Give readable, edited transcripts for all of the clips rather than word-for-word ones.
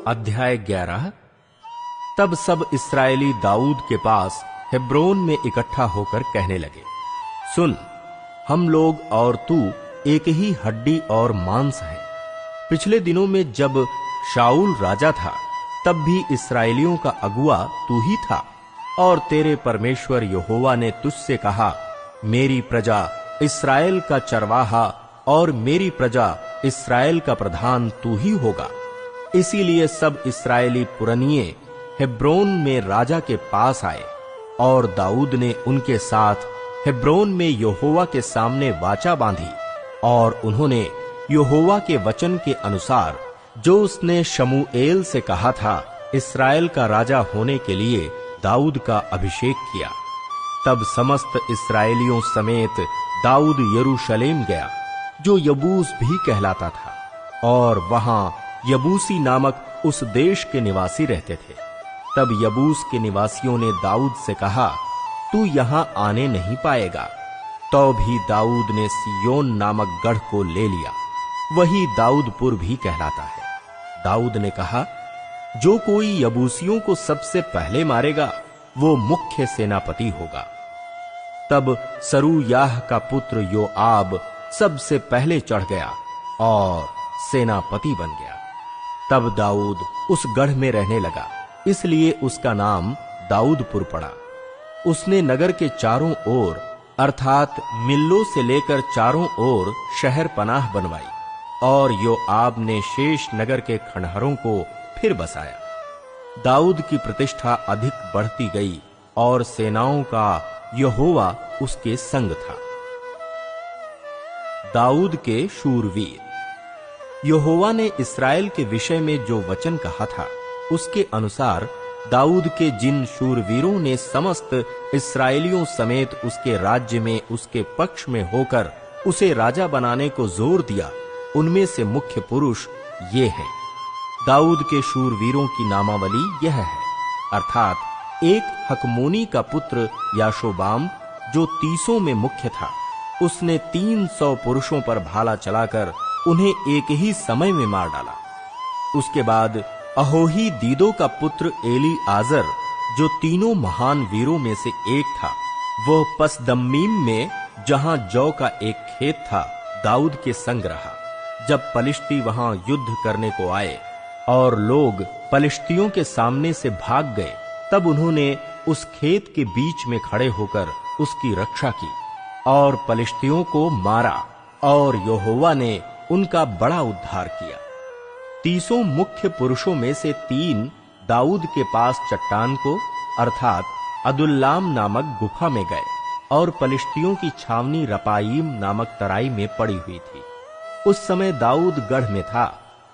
अध्याय 11। तब सब इस्राएली दाऊद के पास हेब्रोन में इकट्ठा होकर कहने लगे, सुन, हम लोग और तू एक ही हड्डी और मांस हैं। पिछले दिनों में जब शाऊल राजा था, तब भी इस्राएलियों का अगुआ तू ही था, और तेरे परमेश्वर यहोवा ने तुझसे कहा, मेरी प्रजा इस्राएल का चरवाहा और मेरी प्रजा इस्राएल का प्रधान तू ही होगा। इसीलिए सब इस्राएली पुरनिये हेब्रोन में राजा के पास आए, और दाऊद ने उनके साथ हेब्रोन में यहोवा के सामने वाचा बांधी, और उन्होंने यहोवा के वचन के अनुसार जो उसने शमूएल से कहा था, इस्राएल का राजा होने के लिए दाऊद का अभिषेक किया। तब समस्त इस्राएलियों समेत दाऊद यरूशलेम गया, जो यबूस भी कहलाता था, और वहां यबूसी नामक उस देश के निवासी रहते थे। तब यबूस के निवासियों ने दाऊद से कहा, तू यहां आने नहीं पाएगा। तो भी दाऊद ने सिय्योन नामक गढ़ को ले लिया, वही दाऊदपुर भी कहलाता है। दाऊद ने कहा, जो कोई यबूसियों को सबसे पहले मारेगा, वो मुख्य सेनापति होगा। तब सरूयाह का पुत्र योआब सबसे पहले चढ़ गया और सेनापति बन गया। तब दाऊद उस गढ़ में रहने लगा, इसलिए उसका नाम दाऊदपुर पड़ा। उसने नगर के चारों ओर अर्थात मिल्लो से लेकर चारों ओर शहर पनाह बनवाई, और योआब ने शेष नगर के खंडहरों को फिर बसाया। दाऊद की प्रतिष्ठा अधिक बढ़ती गई, और सेनाओं का यहोवा उसके संग था। दाऊद के शूरवीर। यहोवा ने इस्राएल के विषय में जो वचन कहा था, उसके अनुसार दाऊद के जिन शूरवीरों ने समस्त इस्राएलियों समेत उसके राज्य में उसके पक्ष में होकर उसे राजा बनाने को जोर दिया, उनमें से मुख्य पुरुष ये हैं। दाऊद के शूरवीरों की नामावली यह है, अर्थात एक हकमोनी का पुत्र याशोबाम, जो 30 में मुख्य था। उसने 300 पुरुषों पर भाला चलाकर उन्हें एक ही समय में मार डाला। उसके बाद अहोही दीदो का पुत्र एली आजर, जो तीनों महान वीरों में से एक था, वह पसदम्मीम में जहां जौ का एक खेत था, दाऊद के संग रहा। जब पलिश्ती वहां युद्ध करने को आए और लोग पलिश्तियों के सामने से भाग गए, तब उन्होंने उस खेत के बीच में खड़े होकर उसकी रक्षा की और पलिश्तियों को मारा, और यहोवा ने उनका बड़ा उद्धार किया। 30 मुख्य पुरुषों में से 3 दाऊद के पास चट्टान को अर्थात अदुल्लाम नामक गुफा में गए, और पलिश्तियों की छावनी रपाईम नामक तराई में पड़ी हुई थी। उस समय दाऊद गढ़ में था,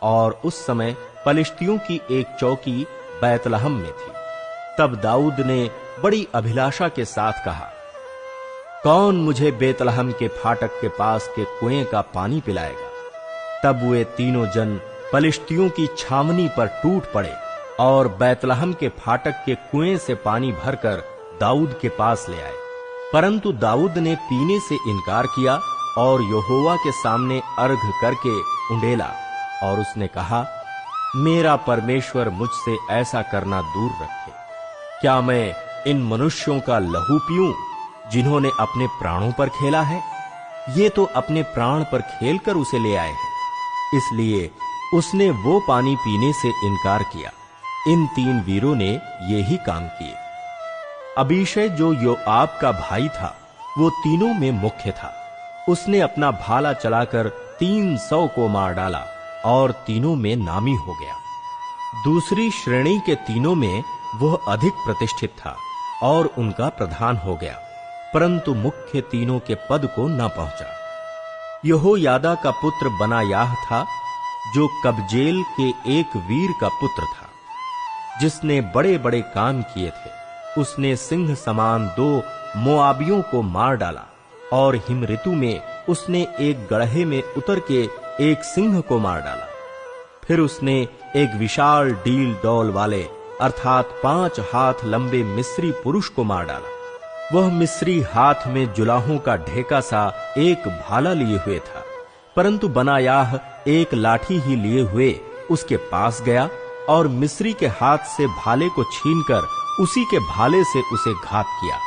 और उस समय पलिश्तियों की एक चौकी बैतलहम में थी। तब दाऊद ने बड़ी अभिलाषा के साथ कहा, कौन मुझे बेतलहम के फाटक के पास के कुएं का पानी पिलाएगा? तब वे तीनों जन पलिश्तियों की छावनी पर टूट पड़े, और बैतलहम के फाटक के कुएं से पानी भरकर दाऊद के पास ले आए। परंतु दाऊद ने पीने से इनकार किया, और यहोवा के सामने अर्घ करके उंडेला, और उसने कहा, मेरा परमेश्वर मुझसे ऐसा करना दूर रखे। क्या मैं इन मनुष्यों का लहू पीऊं, जिन्होंने अपने प्राणों पर खेला है? ये तो अपने प्राण पर खेलकर उसे ले आए हैं। इसलिए उसने वो पानी पीने से इनकार किया। इन 3 वीरों ने ये ही काम किए। अबीशै, जो योआब का भाई था, वो तीनों में मुख्य था। उसने अपना भाला चलाकर 300 को मार डाला, और तीनों में नामी हो गया। दूसरी श्रेणी के तीनों में वह अधिक प्रतिष्ठित था, और उनका प्रधान हो गया, परंतु मुख्य तीनों के पद को न पहुंचा। यहोयादा का पुत्र बनायाह था, जो कबजेल के एक वीर का पुत्र था, जिसने बड़े बड़े काम किए थे। उसने सिंह समान 2 मोआबियों को मार डाला, और हिम ऋतु में उसने एक गड्ढे में उतर के एक सिंह को मार डाला। फिर उसने एक विशाल डील डौल वाले अर्थात 5 हाथ लंबे मिस्री पुरुष को मार डाला। वह मिस्री हाथ में जुलाहों का ढेका सा एक भाला लिए हुए था, परंतु बनायाह एक लाठी ही लिए हुए उसके पास गया और मिस्री के हाथ से भाले को छीनकर उसी के भाले से उसे घात किया।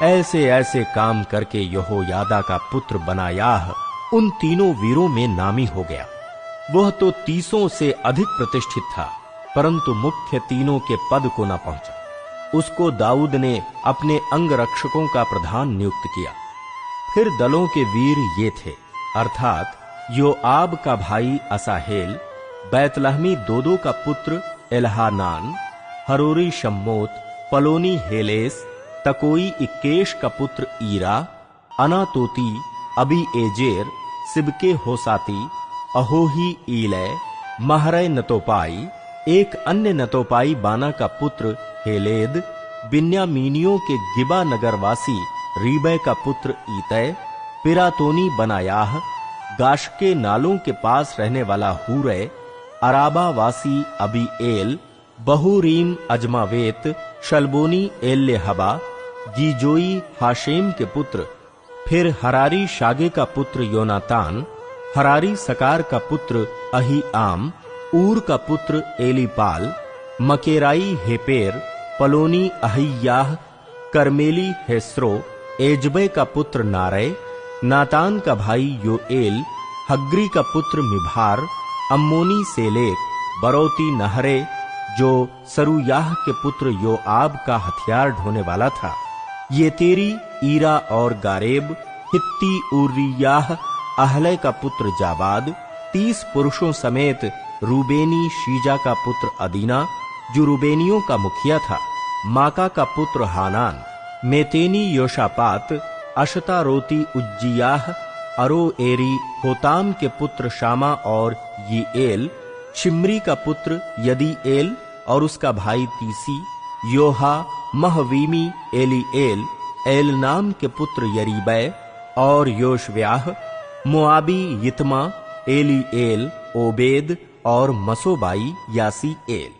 ऐसे ऐसे काम करके यहोयादा का पुत्र बनायाह उन तीनों वीरों में नामी हो गया। वह तो 30 से अधिक प्रतिष्ठित था, परंतु मुख्य तीनों के पद को न पहुंचा। उसको दाऊद ने अपने अंगरक्षकों का प्रधान नियुक्त किया। फिर दलों के वीर ये थे, अर्थात योआब का भाई असाहेल, बैतलहमी दोदो का पुत्र एल्हानान, हरोरी शम्मोत, पलोनी हेलेस, तकोई इक्केश का पुत्र ईरा, अनातोती, अबी एजेर, सिबके होसाती, अहोही ईलै, महरै नतोपाई, एक अन्य नतोपाई बाना का पुत्र हेलेद, बिन्यामीनियों के गिबा नगरवासी रीबै का पुत्र ईतै, पिरातोनी बनायाह, गाश के नालों के पास रहने वाला हूरै, अराबावासी अबीएल, बहुरीम अजमावेत, शलबोनी एल्लेहबा, गीजोई हाशेम के पुत्र, फिर हरारी शागे का पुत्र योनातान, हरारी सकार का पुत्र अहीआम, ऊर का पुत्र एलीपाल, मकेराई हेपेर, पलोनी अहियाह, करमेली हेस्रो, एजबै का पुत्र नारै, नातान का भाई योएल, हग्री का पुत्र मिभार, अम्मोनी सेलेक, बरौती नहरे, जो सरुयाह के पुत्र योआब का हथियार ढोने वाला था, ये तेरी, ईरा और गारेब, हित्ती उरियाह, अहलै का पुत्र जाबाद, 30 पुरुषों समेत रूबेनी शीजा का पुत्र अदीना, जो रूबेनियों का मुखिया था, माका का पुत्र हानान, मेतेनी योशापात, अशतारोती उज्जियाह, अरोएरी, होताम के पुत्र शामा और यीएल, शिमरी का पुत्र यदीएल और उसका भाई तीसी, योहा, महवीमी एलीएल, एलनाम के पुत्र यरीबै और योशव्याह, मोआबी यित्मा, एलीएल, ओबेद और मसोबाई यासीएल।